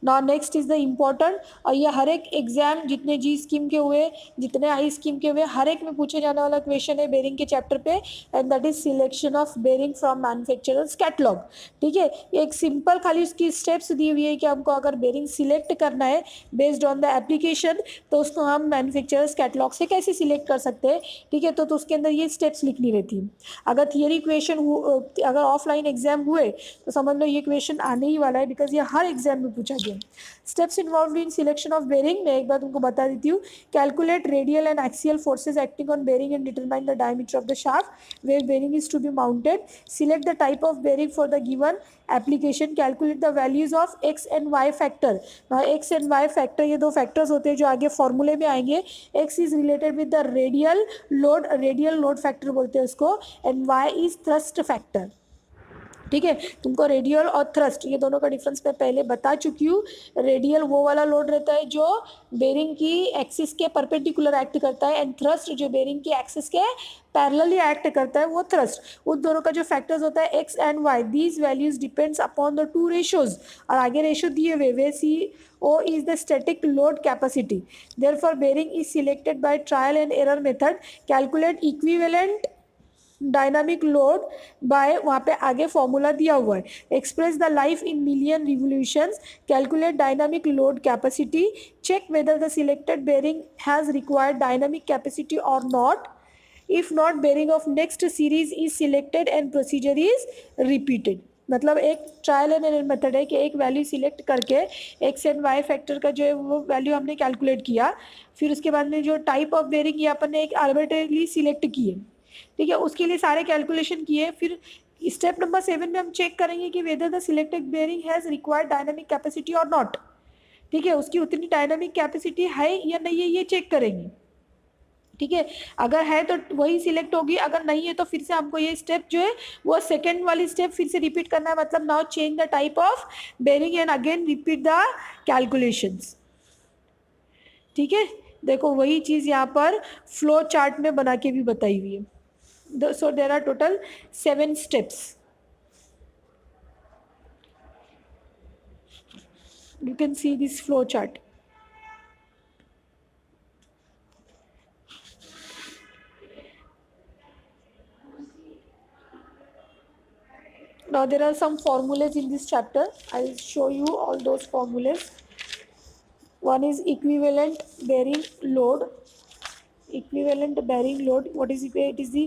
Now next is the important, और ये हर एक एग्जाम जितने जी स्कीम के हुए जितने आई स्कीम के हुए हर एक में पूछे जाने वाला क्वेश्चन है बेरिंग के चैप्टर पे, and that is selection of bearing from manufacturers catalogue. ठीक है, ये एक सिंपल खाली उसकी स्टेप्स दी हुई है कि हमको अगर बेरिंग सिलेक्ट करना है बेस्ड ऑन द एप्लीकेशन, तो उसको हम मैन्युफैक्चरर्स कैटलॉग से कैसे सिलेक्ट कर सकते हैं। ठीक है, तो उसके अंदर ये स्टेप्स लिखनी रहती है। अगर थियरी क्वेश्चन अगर ऑफलाइन एग्जाम हुए तो समझ लो ये क्वेश्चन आने ही वाला है, बिकॉज ये हर एग्जाम में पूछा गया। Steps involve in selection of bearing, मैं एक बार तुमको बता देती हूँ। Calculate radial and axial forces acting on bearing and determine the diameter of the shaft where bearing is to be mounted. Select the type of bearing for the given application. Calculate the values of X and Y factor. X and Y factor ये 2 factors होते हैं जो आगे फॉर्मूले में आएंगे। X is related with the radial load factor बोलते हैं उसको, and Y is thrust factor. ठीक है, तुमको रेडियल और थ्रस्ट ये दोनों का डिफरेंस मैं पहले बता चुकी हूँ। रेडियल वो वाला लोड रहता है जो बेरिंग की एक्सिस के परपेंडिकुलर एक्ट करता है, एंड थ्रस्ट जो बेरिंग की एक्सिस के पैरेलली एक्ट करता है वो थ्रस्ट। उन दोनों का जो फैक्टर्स होता है X and Y, these values depends upon the 2 ratios, और आगे रेशियो दिए हुए where C O is the static load capacity. Therefore bearing is selected by trial and error method. Calculate equivalent dynamic load by, वहाँ पे आगे formula दिया हुआ है। Express the life in million revolutions. Calculate dynamic load capacity. Check whether the selected bearing has required dynamic capacity और not. If not, bearing of next series is selected and procedure is repeated. मतलब एक trial and error method है कि एक value select करके X and Y factor का जो है वो वैल्यू हमने कैलकुलेट किया, फिर उसके बाद में जो टाइप ऑफ बेरिंग ये अपन ने एक आर्बिट्रेरली सिलेक्ट किए। ठीक है, उसके लिए सारे कैलकुलेशन किए। फिर स्टेप नंबर 7 में हम चेक करेंगे कि whether the selected bearing has required dynamic capacity और नॉट। ठीक है, उसकी उतनी डायनामिक कैपेसिटी है या नहीं है ये चेक करेंगे। ठीक है, अगर है तो वही सिलेक्ट होगी, अगर नहीं है तो फिर से हमको ये स्टेप जो है वो सेकेंड वाली स्टेप फिर से रिपीट करना है। मतलब now change the type of bearing and again repeat the calculations. ठीक है, देखो वही चीज़ यहाँ पर फ्लो चार्ट में बना के भी बताई हुई है। So there are total 7 steps. You can see this flow chart. Now there are some formulas in this chapter. I'll show you all those formulas. One is equivalent bearing load. Equivalent bearing load, what is it? It is the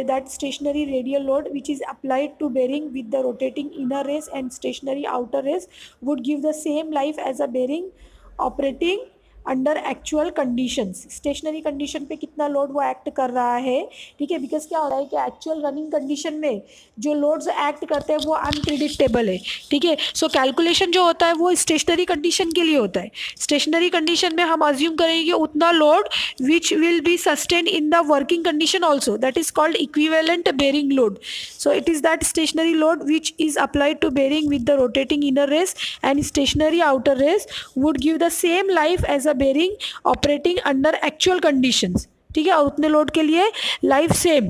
that stationary radial load which is applied to bearing with the rotating inner race and stationary outer race would give the same life as a bearing operating under actual conditions. Stationary condition पे कितना load वो act कर रहा है। ठीक है, because क्या हो रहा है कि एक्चुअल रनिंग कंडीशन में जो लोड्स एक्ट करते हैं वो अनप्रिडिक्टेबल है। ठीक है, सो कैलकुलेशन जो होता है वो स्टेशनरी कंडीशन के लिए होता है। स्टेशनरी कंडीशन में हम अज्यूम करेंगे कि उतना load which will be sustain in the working condition also, that is called equivalent bearing load. So it is that stationary load which is applied to bearing with the rotating inner race and stationary outer race would give the same life as a bearing operating under actual conditions. ठीक है, और उतने load के लिए life same,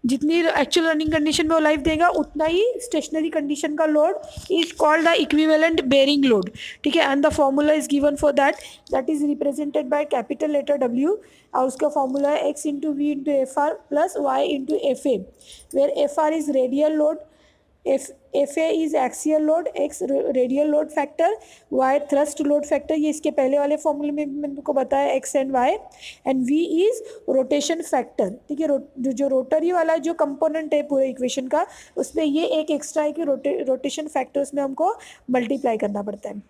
जितनी actual running condition में वो life देगा उतना ही स्टेशनरी कंडीशन का load is called the equivalent bearing load. ठीक है, and the formula is given for that is represented by capital letter W, और उसका फॉर्मूला है x into V into FR plus Y into FA, where FR is radial load, FA is axial load, X radial load factor, Y thrust load factor, ये इसके पहले वाले फॉर्मूले में मैंने तुमको बताया X and Y, and V is rotation factor. ठीक है, जो रोटरी वाला जो कंपोनेंट है पूरे इक्वेशन का, उसमें ये एक एक्स्ट्रा है कि रोटेशन फैक्टर उसमें हमको मल्टीप्लाई करना पड़ता है।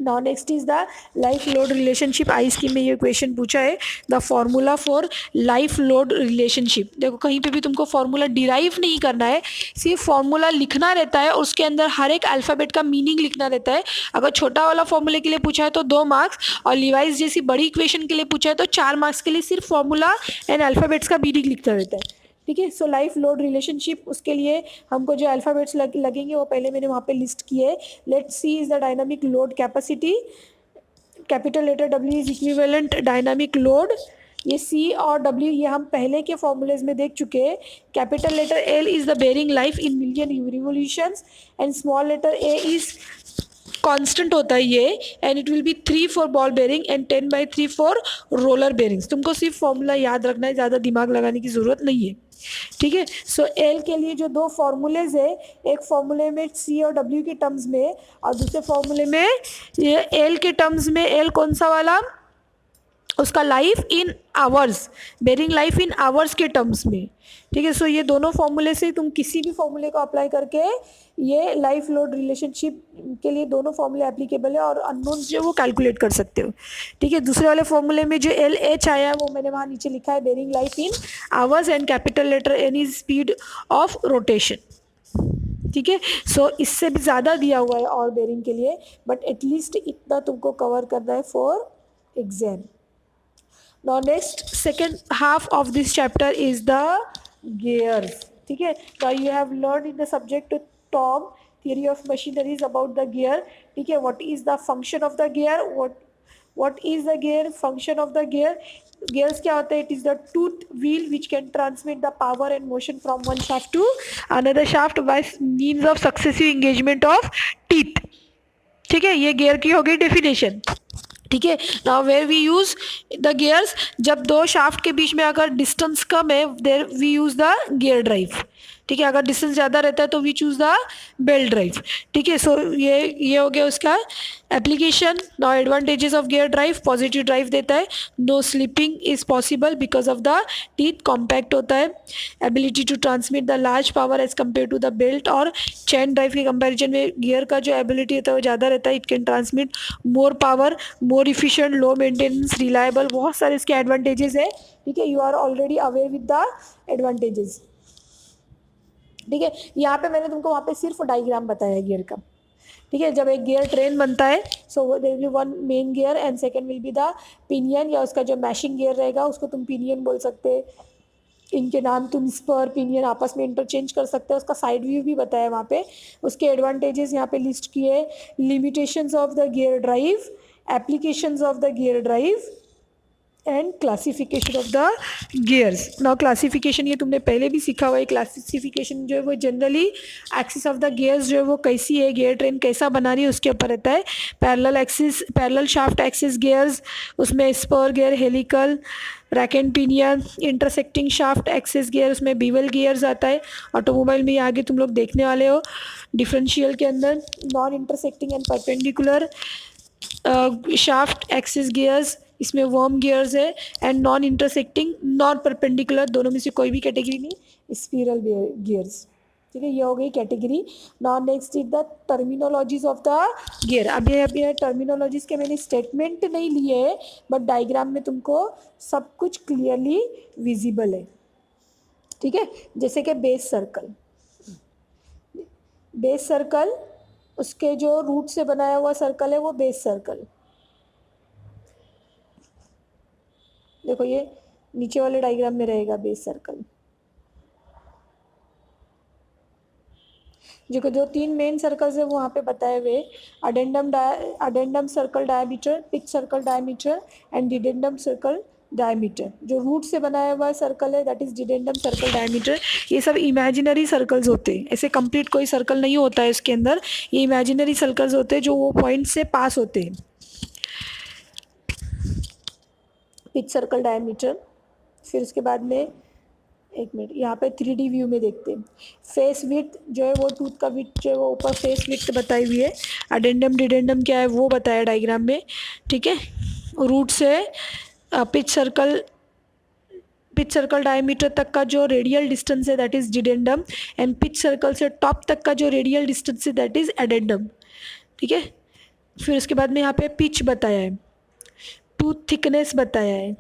Now next is the life load relationship. I scheme में ये क्वेश्चन पूछा है, the formula for life load relationship. देखो कहीं पे भी तुमको फॉर्मूला डिराइव नहीं करना है, सिर्फ फॉर्मूला लिखना रहता है, उसके अंदर हर एक अल्फ़ाबेट का मीनिंग लिखना रहता है। अगर छोटा वाला फॉर्मूले के लिए पूछा है तो 2 मार्क्स, और लिवाइस जैसी बड़ी इक्वेशन के लिए पूछा है तो 4 मार्क्स के लिए सिर्फ फॉर्मूला एंड अल्फ़ाबेट्स का मीनिंग लिखना रहता है। ठीक है, सो लाइफ लोड रिलेशनशिप, उसके लिए हमको जो अल्फ़ाबेट्स लगेंगे वो पहले मैंने वहाँ पे लिस्ट किए। Let C is the dynamic load capacity, capital letter W is equivalent dynamic load. ये C और W ये हम पहले के फॉर्मूलेज में देख चुके हैं। Capital letter L is the bearing life in million revolutions, and small letter A is constant होता है ये, and it will be 3 for ball bearing and 10/3 for roller bearings. तुमको सिर्फ फॉर्मूला याद रखना है, ज़्यादा दिमाग लगाने की ज़रूरत नहीं है। ठीक है, सो एल के लिए जो 2 फॉर्मूलेज है, एक फॉर्मूले में C और W के टर्म्स में, और दूसरे फॉर्मूले में ये एल के टर्म्स में। एल कौन सा वाला, उसका life in hours, bearing life in hours के टर्म्स में। ठीक है, सो ये दोनों फॉर्मूले से तुम किसी भी फॉर्मूले को अप्लाई करके ये लाइफ लोड रिलेशनशिप के लिए दोनों फॉर्मूले एप्लीकेबल है, और अननोन्स जो वो कैलकुलेट कर सकते हो। ठीक है, दूसरे वाले फॉर्मूले में जो LH आया है वो मैंने वहाँ नीचे लिखा है, bearing life in hours, and capital letter N is speed of rotation. ठीक है, सो इससे भी ज़्यादा दिया हुआ है और बेरिंग के लिए, बट एटलीस्ट इतना तुमको कवर करना है for exam. Now next second half of this chapter is the gears. ठीक है, now you have learned in the subject Tom theory of machinery is about the gear. ठीक है, what is the function of the gear, what is the gear, function of the gear. Gears क्या होता है, it is the tooth wheel which can transmit the power and motion from one shaft to another shaft by means of successive engagement of teeth. ठीक है, ये gear की हो गई definition. ठीक है, now where we use the gears, जब 2 shaft के बीच में अगर डिस्टेंस कम है, there we use the gear drive. ठीक है, अगर डिस्टेंस ज़्यादा रहता है तो we choose the belt drive. ठीक है, सो ये हो गया उसका application. Now advantages of gear drive, positive drive देता है, no slipping is possible because of the teeth, compact होता है, ability to transmit the large power as compare to the belt और चैन ड्राइव के कंपेरिजन में gear का जो ability होता है वो ज़्यादा रहता है। It can transmit more power, more efficient, low maintenance, reliable, बहुत सारे इसके एडवांटेजेस है। ठीक है, you are already aware with the advantages. ठीक है, यहाँ पे मैंने तुमको वहाँ पे सिर्फ डायग्राम बताया गियर का। ठीक है, जब एक गियर ट्रेन बनता है, so there will be 1 main gear and second will be the pinion, या उसका जो मैशिंग गियर रहेगा उसको तुम पिनियन बोल सकते हैं। इनके नाम तुम स्पर, पिनियन आपस में इंटरचेंज कर सकते हो। उसका साइड व्यू भी बताया वहाँ पे, उसके एडवांटेजेस यहाँ पे लिस्ट किए, limitations of the gear drive, applications of the gear drive, and classification of the gears. Now classification ये तुमने पहले भी सीखा हुआ है। क्लासिफिकेशन जो है वो generally axis of the gears जो है वो कैसी है, गियर ट्रेन कैसा बना रही है उसके ऊपर रहता है। Parallel axis, parallel shaft axis gears, उसमें spur gear, helical, rack and pinion, intersecting shaft axis gear, उसमें बीवल गियर्स आता है। ऑटोमोबाइल में ये आगे तुम लोग देखने वाले हो डिफरेंशियल के अंदर। Non intersecting and perpendicular shaft axis gears, इसमें वर्म गियर्स है, and non intersecting, non perpendicular, दोनों में से कोई भी कैटेगरी नहीं, स्पिरल गियर्स। ठीक है, ये हो गई category. Now next is the terminologies of the gear. अब ये टर्मिनोलॉजीज के मैंने स्टेटमेंट नहीं लिए है, बट डायग्राम में तुमको सब कुछ क्लियरली विजिबल है। ठीक है, जैसे कि बेस सर्कल, बेस सर्कल उसके जो रूट से बनाया हुआ सर्कल है वो बेस सर्कल। देखो ये नीचे वाले डायग्राम में रहेगा बेस सर्कल। जो 3 मेन सर्कल्स है वो वहाँ पे बताए हुए, addendum circle diameter, pitch circle diameter and dedendum circle diameter. जो रूट से बनाया हुआ सर्कल है that is dedendum circle diameter. ये सब इमेजिनरी सर्कल्स होते हैं, ऐसे कंप्लीट कोई सर्कल नहीं होता है इसके अंदर, ये इमेजिनरी सर्कल्स होते हैं जो वो पॉइंट से पास होते हैं। पिच सर्कल डायमीटर, फिर उसके बाद में एक मिनट, यहाँ पे 3D व्यू में देखते हैं। फेस विड्थ जो है वो टूथ का विड्थ जो है वो ऊपर फेस विड्थ बताई हुई है। अडेंडम डिडेंडम क्या है वो बताया डायग्राम में, ठीक है। रूट से पिच सर्कल डायमीटर तक का जो रेडियल डिस्टेंस है that is dedendum, and pitch circle से टॉप तक का जो रेडियल डिस्टेंस है दैट इज एडेंडम, ठीक है। फिर उसके बाद में यहाँ पे पिच बताया है, टूथ थिकनेस बताया है,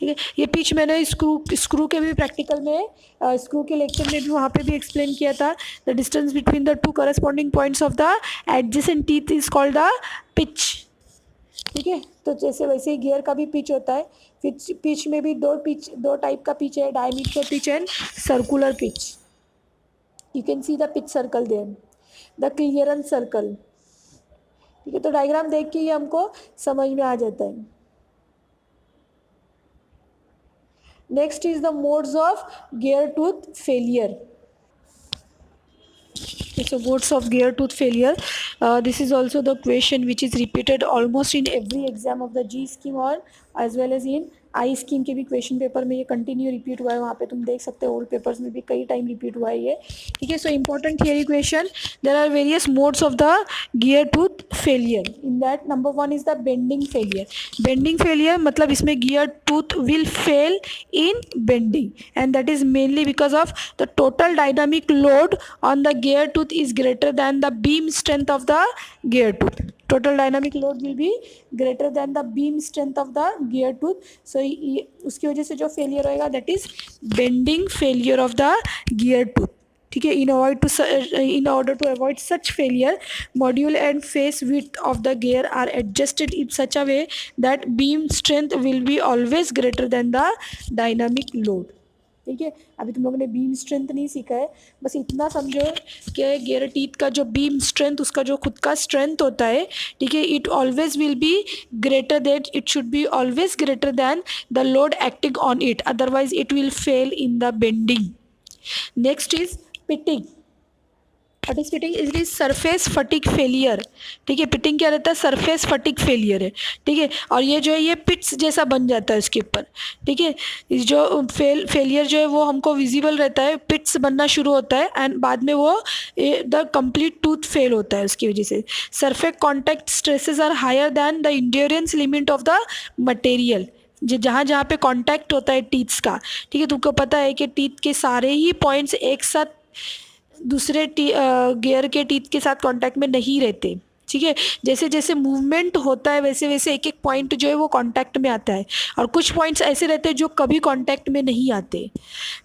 ठीक है। ये पिच मैंने स्क्रू के भी प्रैक्टिकल में स्क्रू के लेक्चर में भी वहाँ पे भी एक्सप्लेन किया था। The distance between the to corresponding points of the adjacent teeth is called the pitch, ठीक है। तो जैसे वैसे ही गियर का भी पिच होता है। पिच में भी दो टाइप का पिच है, diameter pitch and circular pitch. You can see the pitch circle there, the clearance circle, ठीक है। तो डायग्राम देख के ही हमको समझ में आ जाता है। Next is the modes of gear tooth failure. So modes of gear tooth failure. This is also the question which is repeated almost in every exam of the G scheme or as well as in I scheme के भी question paper में ये continue repeat हुआ है। वहाँ पे तुम देख सकते हो ओल्ड पेपर्स में भी कई टाइम रिपीट हुआ है ये, ठीक है। So important theory question, there are various modes of the gear tooth failure. In that number 1 is the bending failure. Bending failure मतलब इसमें gear tooth will fail in bending, and that is mainly because of the total dynamic load on the gear tooth is greater than the beam strength of the gear tooth. Total dynamic load will be greater than the beam strength of the gear tooth. So उसकी वजह से जो failure होएगा that is bending failure of the gear tooth, ठीक है। In order to avoid such failure, module and face width of the gear are adjusted in such a way that beam strength will be always greater than the dynamic load, ठीक है। अभी तुम लोगों ने beam strength नहीं सीखा है, बस इतना समझो कि गियर टीथ का जो बीम स्ट्रेंथ, उसका जो खुद का स्ट्रेंथ होता है, ठीक है, it always will be greater that, it should be always greater than the load acting on it, otherwise it will fail in the bending. Next is pitting. What is pitting? It is surface fatigue failure, ठीक है। Pitting क्या रहता है? Surface fatigue failure है, ठीक है। और ये जो है ये पिट्स जैसा बन जाता है उसके ऊपर, ठीक है। इस जो फेलियर जो है वो हमको विजिबल रहता है, पिट्स बनना शुरू होता है एंड बाद में वो द कंप्लीट टूथ फेल होता है उसकी वजह से। Surface contact stresses are higher than the endurance limit of the material. जहाँ जहाँ पे कांटेक्ट होता है टीथ्स का, ठीक है, तुमको पता है कि टीथ के सारे ही पॉइंट्स एक साथ दूसरे गियर के टीथ के साथ कांटेक्ट में नहीं रहते, ठीक है। जैसे जैसे मूवमेंट होता है वैसे वैसे एक एक पॉइंट जो है वो कांटेक्ट में आता है, और कुछ पॉइंट्स ऐसे रहते हैं जो कभी कांटेक्ट में नहीं आते,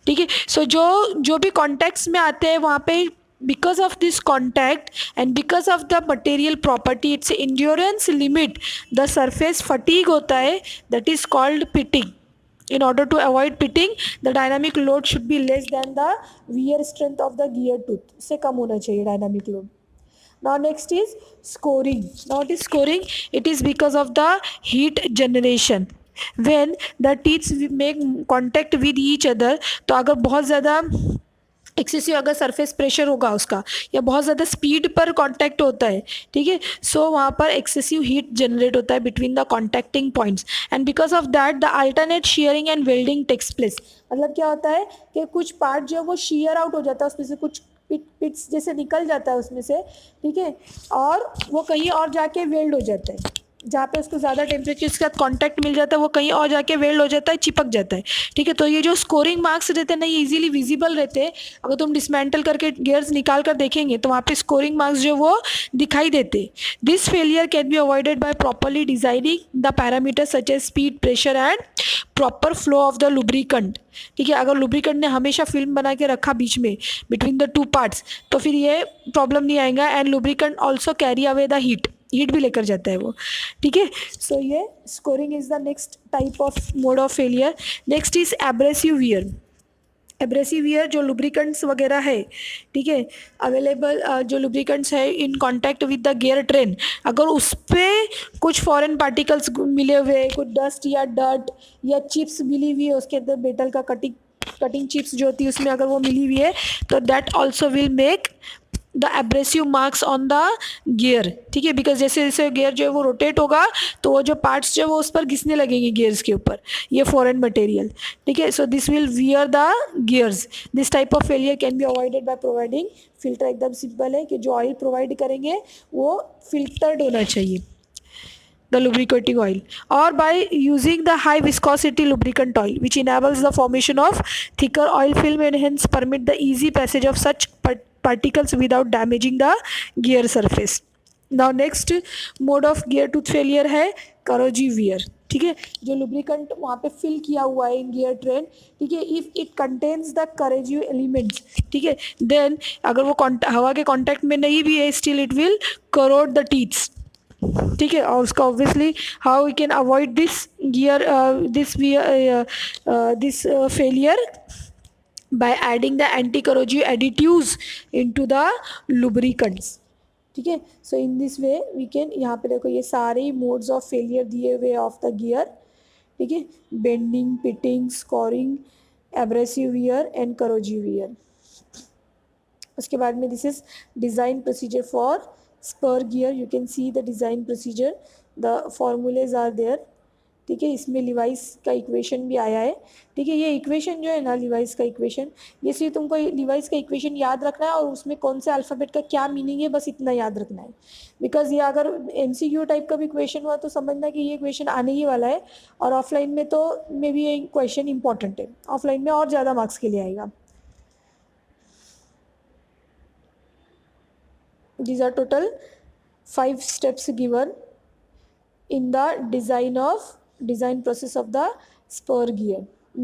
ठीक है। सो जो भी कांटेक्ट्स में आते हैं वहाँ पे because of this contact and because of the material property its endurance limit, the surface fatigue होता है, that is called pitting. In order to avoid pitting, the dynamic load should be less than the wear strength of the gear tooth. इससे कम होना चाहिए dynamic load. Now next is scoring. Now what is scoring? It is because of the heat generation. When the teeth make contact with each other, तो अगर बहुत ज़्यादा excessive अगर surface pressure होगा उसका, या बहुत ज़्यादा स्पीड पर कांटेक्ट होता है, ठीक है, सो वहाँ पर एक्सेसिव हीट जनरेट होता है between the contacting points, and because of that the alternate shearing and welding takes place. मतलब क्या होता है कि कुछ पार्ट जो है वो शेयर आउट हो जाता है, उसमें से कुछ पिट्स जैसे निकल जाता है उसमें से, ठीक है, और वो कहीं और जाके वेल्ड हो जाता है। जहाँ पे उसको ज़्यादा टेम्परेचर के साथ कांटेक्ट मिल जाता है वो कहीं और जाके वेल्ड हो जाता है, चिपक जाता है, ठीक है। तो ये जो स्कोरिंग मार्क्स रहते हैं ना, ये इजीली विजिबल रहते हैं। अगर तुम डिसमेंटल करके गियर्स निकाल कर देखेंगे तो वहाँ पे स्कोरिंग मार्क्स जो वो दिखाई देते। This failure can be avoided by properly designing the parameter such as speed, pressure and proper flow of the lubricant, ठीक है। अगर लुब्रिकेंट ने हमेशा फिल्म बना के रखा बीच में बिटवीन द टू पार्ट्स तो फिर ये प्रॉब्लम नहीं आएगा। And lubricant also carry away the heat भी लेकर जाता है वो, ठीक है। सो ये scoring is the next type of mode of failure. Next is abrasive wear. Abrasive wear जो लुब्रिकेंट्स वगैरह है, ठीक है, अवेलेबल जो लुब्रिकेंट्स है in contact with the gear train, अगर उस पर कुछ फॉरेन पार्टिकल्स मिले हुए, कुछ डस्ट या डर्ट या चिप्स मिली हुई है उसके अंदर, मेटल का कटिंग चिप्स जो होती है उसमें अगर वो मिली हुई है, तो that also will make the abrasive marks on the gear, ठीक है, बिकॉज जैसे जैसे गियर जो है वो रोटेट होगा तो वो जो पार्ट्स जो है वो उस पर घिसने लगेंगे गियर्स के ऊपर, ये फॉरेन मटेरियल, ठीक है. So this will wear the gears. This type of failure can be avoided by providing filter. एकदम सिंपल है कि जो ऑयल प्रोवाइड करेंगे वो फिल्टर्ड होना चाहिए, the lubricating oil, or by using the high viscosity lubricant oil which enables the formation of thicker oil film and hence permit the easy passage of such particles without damaging the gear surface. Now next mode of gear tooth failure है corrosive wear, ठीक है. जो lubricant वहाँ पे fill किया हुआ है in gear train, ठीक है, if it contains the corrosive elements, ठीक है, then अगर वो हवा के contact में नहीं भी है still it will corrode the teeth, ठीक है. और उसका obviously how we can avoid this gear this failure by adding the anti-corrosive additives into the lubricants, ठीक है. So in this way we can, यहाँ पे देखो ये सारे मोड्स ऑफ फेलियर दिए हुए ऑफ द गियर, ठीक है, bending, pitting, scoring, abrasive wear and corrosive wear. उसके बाद में this is design procedure for spur gear. You can see the design procedure, the formulae are there, ठीक है. इसमें लिवाइस का इक्वेशन भी आया है, ठीक है. ये इक्वेशन जो है ना लिवाइस का इक्वेशन, ये सिर्फ तुमको लिवाइस का इक्वेशन याद रखना है और उसमें कौन से अल्फ़ाबेट का क्या मीनिंग है बस इतना याद रखना है. बिकॉज ये अगर MCQ टाइप का भी क्वेश्चन हुआ तो समझना कि ये क्वेश्चन आने ही वाला है, और ऑफलाइन में तो मे भी ये क्वेश्चन इंपॉर्टेंट है, ऑफलाइन में और ज़्यादा मार्क्स के लिए आएगा. These are total 5 steps given in the design process of the spur gear.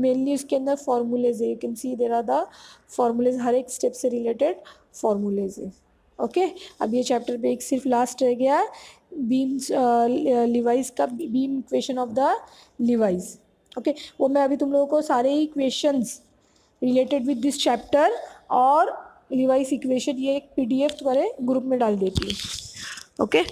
Mainly उसके अंदर formulas है, you can see there are the formulas, हर एक step से related formulas है. ओके अब ये चैप्टर पे एक सिर्फ लास्ट रह गया बीम्स लिवाइस का beam equation of the Lewis. Okay वो मैं अभी तुम लोगों को सारे ही equations related with this chapter और लिवाइस इक्वेशन ये एक PDF तुम्हारे ग्रुप में डाल देती हूँ. ओके